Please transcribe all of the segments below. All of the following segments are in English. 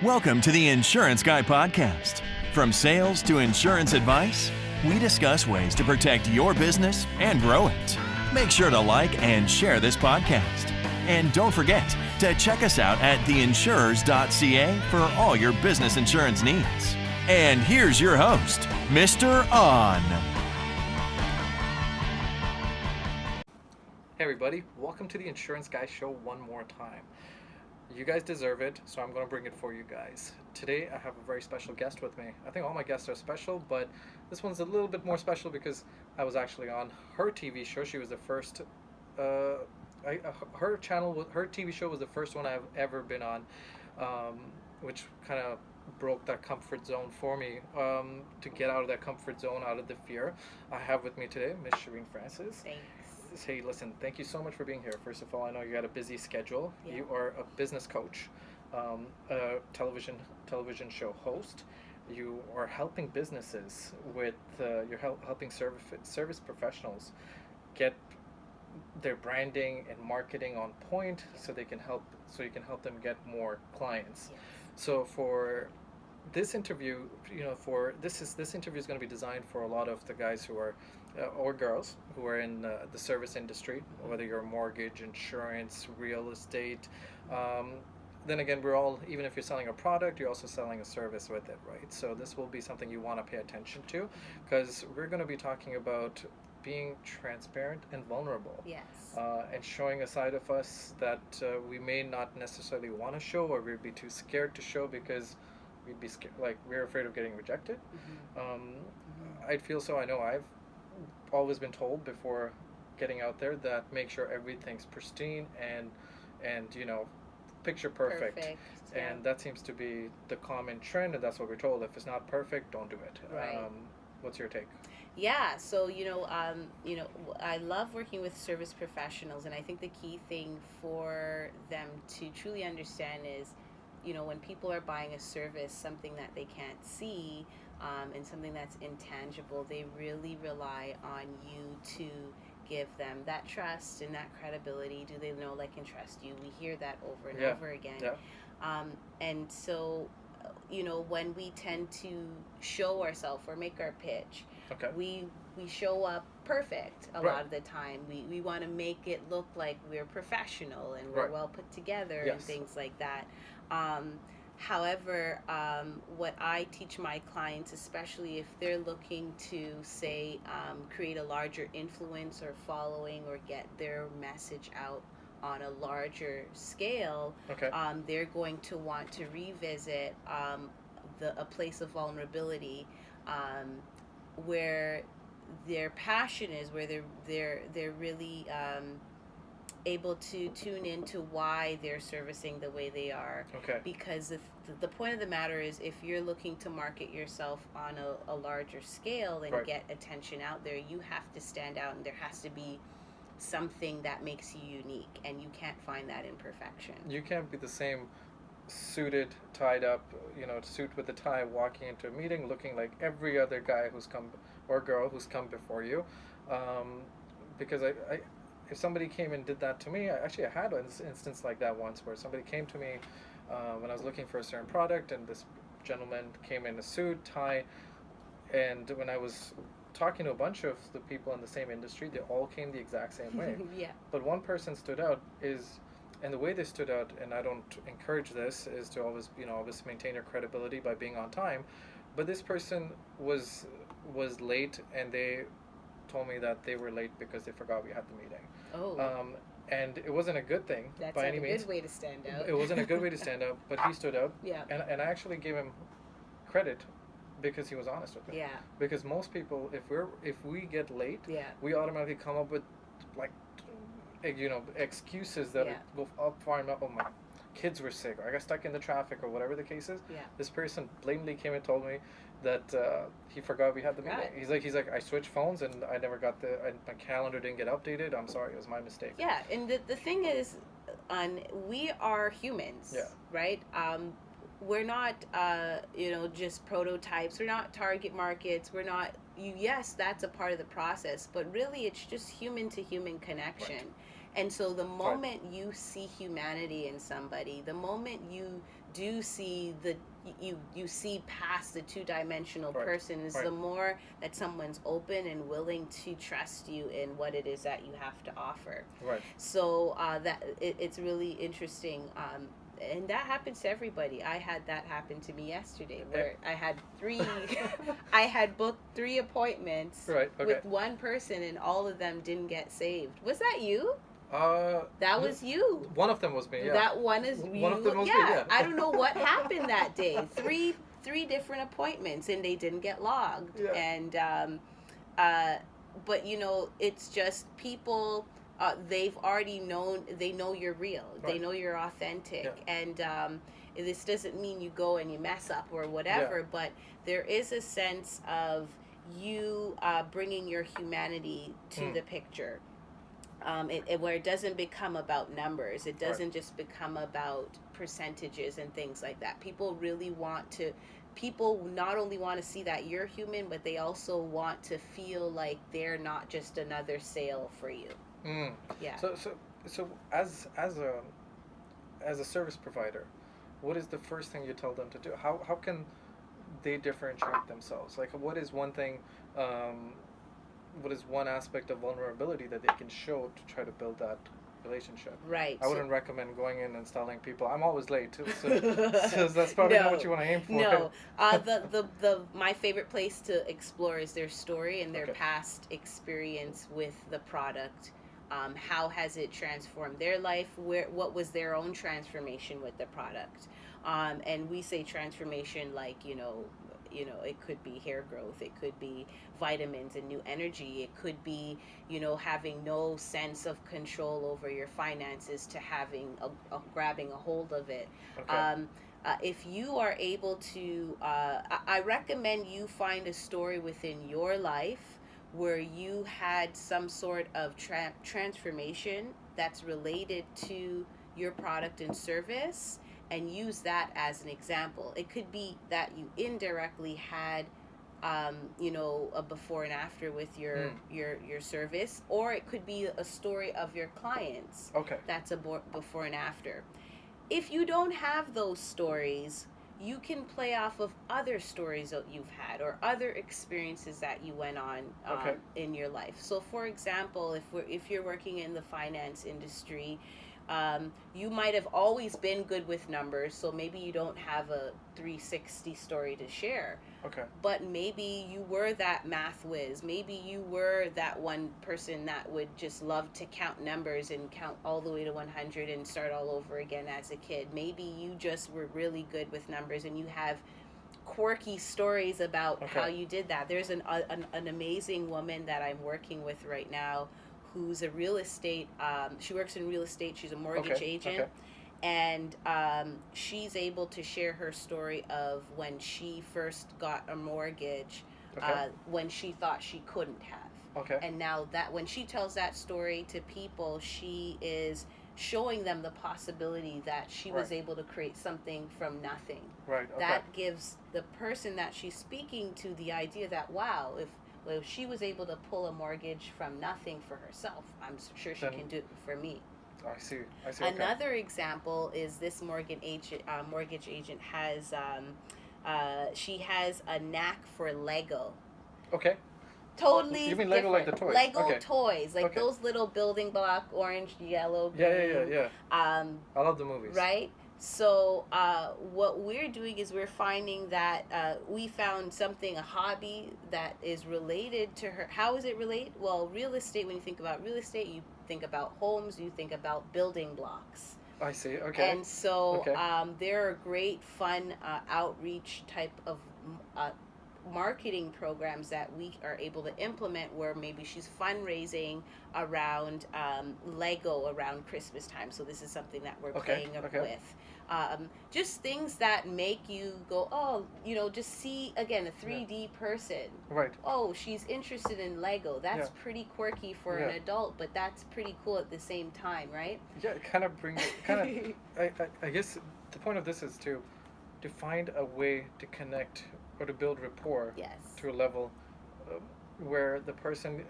Welcome to the Insurance Guy Podcast. From sales to insurance advice, we discuss ways to protect your business and grow it. Make sure to like and share this podcast. And don't forget to check us out at theinsurers.ca for all your business insurance needs. And here's your host, Mr. On. Hey everybody, welcome to the Insurance Guy Show one more time. You guys deserve it, so I'm going to bring it for you guys. Today I have a very special guest with me. I think all my guests are special, but this one's a little bit more special because I was actually on her TV show. She was the first, her TV show was the first one I've ever been on, which kind of broke that comfort zone for me, to get out of that comfort zone, out of the fear. I have with me today Miss Cherene Francis. Thanks. Hey, listen, thank you so much for being here. First of all, I know you got a busy schedule. Yeah. You are a business coach, a television show host. You are helping businesses with, you're helping service professionals get their branding and marketing on point, so you can help them get more clients. Yes. So for this interview, this interview is going to be designed for a lot of the guys who are or girls who are in the service industry, whether you're mortgage, insurance, real estate. Then again, we're all, even if you're selling a product, you're also selling a service with it, right? So this will be something you want to pay attention to, because we're going to be talking about being transparent and vulnerable. Yes. And showing a side of us that we may not necessarily want to show, or we'd be too scared to show because we'd be scared, like we're afraid of getting rejected. I'd feel so. I know I've always been told before getting out there that make sure everything's pristine and picture perfect. Yeah. And that seems to be the common trend, and that's what we're told. If it's not perfect, don't do it. Right. What's your take? Yeah, so I love working with service professionals, and I think the key thing for them to truly understand is, when people are buying a service, something that they can't see, and something that's intangible, they really rely on you to give them that trust and that credibility. Do they know, like, and trust you? We hear that over and over again. Yeah. And so, when we tend to show ourselves or make our pitch, Okay. we show up perfect a lot of the time. We want to make it look like we're professional and we're well put together and things like that. However, what I teach my clients, especially if they're looking to, say, create a larger influence or following or get their message out on a larger scale, they're going to want to revisit a place of vulnerability, where their passion is, where they're really able to tune into why they're servicing the way they are. Okay. Because the point of the matter is, if you're looking to market yourself on a larger scale and get attention out there, you have to stand out, and there has to be something that makes you unique, and you can't find that in perfection. You can't be the same suited, tied up, suit with a tie, walking into a meeting looking like every other guy who's come, or girl who's come before you. Because if somebody came and did that to me, I had an instance like that once, where somebody came to me when I was looking for a certain product, and this gentleman came in a suit, tie, and when I was talking to a bunch of the people in the same industry, they all came the exact same way. Yeah. But one person stood out, and the way they stood out, and I don't encourage this, is to always maintain your credibility by being on time. But this person was late, and they told me that they were late because they forgot we had the meeting. Oh. And it wasn't a good thing. That's by any means. Good way to stand out. It wasn't a good way to stand out, but he stood out. Yeah. And I actually gave him credit because he was honest with me. Yeah. Because most people, if we get late, we automatically come up with excuses that go up far enough. Oh, my kids were sick, or I got stuck in the traffic, or whatever the case is. Yeah. This person blatantly came and told me that he forgot we had the meeting. He's like, I switched phones and I never got my calendar didn't get updated. I'm sorry, it was my mistake. Yeah, and the thing is, we are humans, right? We're not, just prototypes. We're not target markets. We're not. Yes, that's a part of the process, but really, it's just human to human connection. And so the Right. moment you see humanity in somebody, the moment you do see you see past the two-dimensional Right. person, is Right. the more that someone's open and willing to trust you in what it is that you have to offer. Right. So it's really interesting. And that happens to everybody. I had that happen to me yesterday, where I had I had booked 3 appointments Right. Okay. with one person, and all of them didn't get saved. Was that you? Uh, That was you. one of them was me. Yeah. That one is you. One of them was me, yeah. yeah. I don't know what happened that day. Three different appointments, and they didn't get logged. Yeah. And but it's just people. They've already known. They know you're real. They Right. know you're authentic. Yeah. And this doesn't mean you go and you mess up or whatever. Yeah. But there is a sense of you bringing your humanity to the picture. Where it doesn't become about numbers. It doesn't just become about percentages and things like that. People not only want to see that you're human, but they also want to feel like they're not just another sale for you. Mm. Yeah. So as a service provider, what is the first thing you tell them to do? How can they differentiate themselves? Like, what is one thing? What is one aspect of vulnerability that they can show to try to build that relationship? Right. I wouldn't recommend going in and installing people. I'm always late too, so that's probably not what you want to aim for. No. My favorite place to explore is their story and their past experience with the product. How has it transformed their life? What was their own transformation with the product? And we say transformation like, it could be hair growth, it could be vitamins and new energy, it could be, having no sense of control over your finances to having grabbing a hold of it. Okay. If you are able to, I recommend you find a story within your life where you had some sort of transformation that's related to your product and service, and use that as an example. It could be that you indirectly had a before and after with your service, or it could be a story of your clients. Okay. That's a before and after. If you don't have those stories, you can play off of other stories that you've had or other experiences that you went on in your life. So, for example, if you're working in the finance industry, you might have always been good with numbers, so maybe you don't have a 360 story to share. Okay. But maybe you were that math whiz. Maybe you were that one person that would just love to count numbers and count all the way to 100 and start all over again as a kid. Maybe you just were really good with numbers and you have quirky stories about how you did that. There's an amazing woman that I'm working with right now who's a real estate, she works in real estate, she's a mortgage agent, and she's able to share her story of when she first got a mortgage, when she thought she couldn't have. Okay. And now that when she tells that story to people, she is showing them the possibility that she was able to create something from nothing. Right. Okay. That gives the person that she's speaking to the idea that, wow, if she was able to pull a mortgage from nothing for herself, I'm sure she can do it for me. I see. Another example is this mortgage agent has she has a knack for Lego. Okay. Totally. You mean Lego different. like the toys? Lego toys, like those little building block, orange, yellow, green. Yeah. I love the movies. Right? So what we're doing is we're finding that we found something, a hobby that is related to her. How is it related? Well, real estate, when you think about real estate, you think about homes, you think about building blocks. I see. Okay. And so there are great fun outreach type of marketing programs that we are able to implement where maybe she's fundraising around Lego around Christmas time. So this is something that we're playing with. Just things that make you go, just see, again, a 3D person. Right. Oh, she's interested in Lego. That's pretty quirky for an adult, but that's pretty cool at the same time, right? Yeah, it kind of brings, I guess the point of this is to find a way to connect or to build rapport to a level where the person,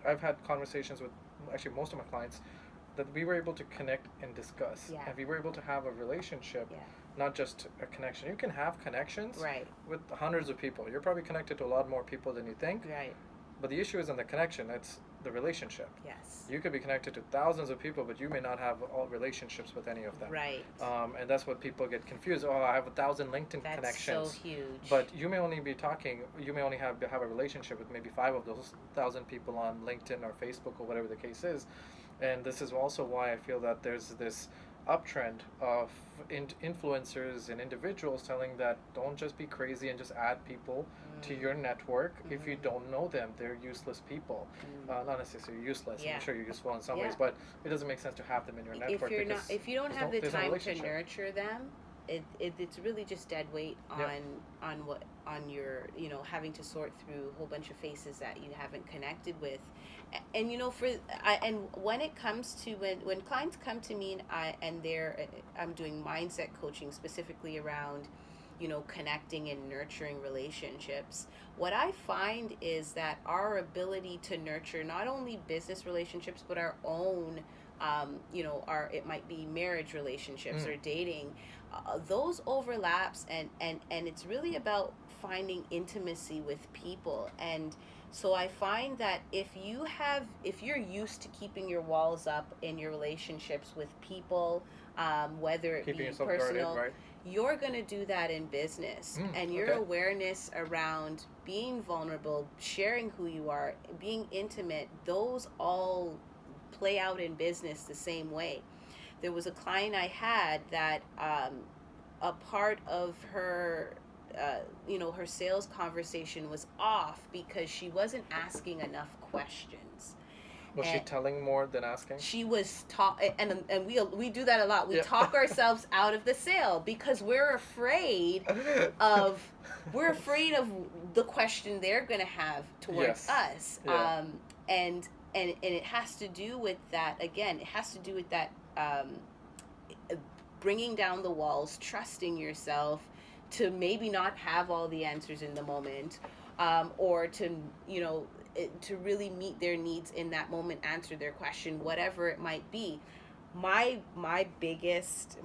I've had conversations with actually most of my clients, that we were able to connect and discuss, Yeah. and we were able to have a relationship, Yeah. not just a connection. You can have connections Right. with hundreds of people. You're probably connected to a lot more people than you think. Right. But the issue isn't the connection; it's the relationship. Yes. You could be connected to thousands of people, but you may not have all relationships with any of them. Right. And that's what people get confused. Oh, I have 1,000 LinkedIn That's connections. so huge. But you may only be talking. You may only have a relationship with maybe 5 of those 1,000 people on LinkedIn or Facebook or whatever the case is. And this is also why I feel that there's this uptrend of influencers and individuals telling that don't just be crazy and just add people to your network. If you don't know them, they're useless people. Not necessarily useless. Yeah. I'm sure you're useful in some Yeah. ways, but it doesn't make sense to have them in your network. If you don't have the there's no time to relationship. nurture them, it's really just dead weight Yeah. on your, you know, having to sort through a whole bunch of faces that you haven't connected with. And you know, and when it comes to when clients come to me and I'm doing mindset coaching specifically around, you know, connecting and nurturing relationships, what I find is that our ability to nurture not only business relationships but our own, you know, it might be marriage relationships or dating, those overlaps, and it's really about finding intimacy with people. And so I find that if you're used to keeping your walls up in your relationships with people, whether it Keeping be yourself personal, guarded, right? you're going to do that in business. And your awareness around being vulnerable, sharing who you are, being intimate, those all play out in business the same way. There was a client I had that a part of her you know, her sales conversation was off because she wasn't asking enough questions. Was she telling more than asking? She was and we do that a lot. We Yeah. talk ourselves out of the sale because we're afraid of the question they're going to have towards us. Yeah. And it has to do with that. Again, it has to do with that bringing down the walls, trusting yourself to maybe not have all the answers in the moment, or to, you know, to really meet their needs in that moment, answer their question, whatever it might be. My biggest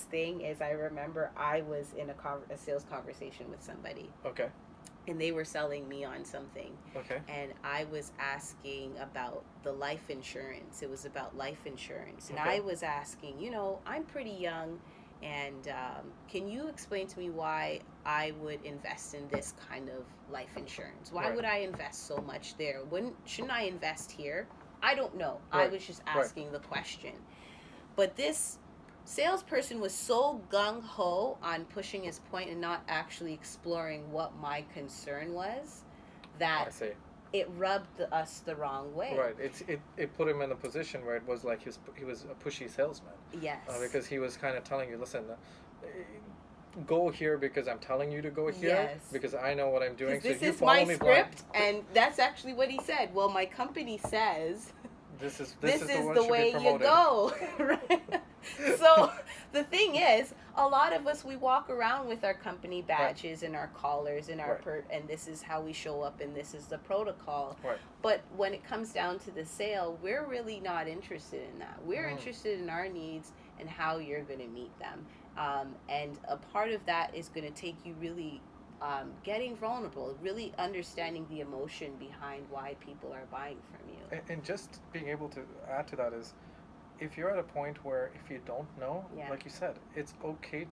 thing is, I remember I was in a sales conversation with somebody. Okay. And they were selling me on something. Okay. And I was asking about the life insurance. It was about life insurance. And Okay. I was asking, you know, I'm pretty young, and can you explain to me why I would invest in this kind of life insurance? Why Right. would I invest so much there? Shouldn't I invest here? I don't know. Right. I was just asking the question. But this salesperson was so gung-ho on pushing his point and not actually exploring what my concern was, that I see. it rubbed us the wrong way. Right. It put him in a position where it was like he was a pushy salesman. Yes. Because he was kind of telling you, listen, go here because I'm telling you to go here. Yes. Because I know what I'm doing. So This if you is follow my me script, blind, and that's actually what he said. Well, my company says this is this the is one the should way be you promoted. go. Right? So the thing is, a lot of us, we walk around with our company badges and our collars and our and this is how we show up, and this is the protocol. Right. But when it comes down to the sale, we're really not interested in that. We're interested in our needs and how you're going to meet them. And a part of that is going to take you really getting vulnerable, really understanding the emotion behind why people are buying from you. And just being able to add to that is, if you're at a point where if you don't know, Yeah. like you said, it's okay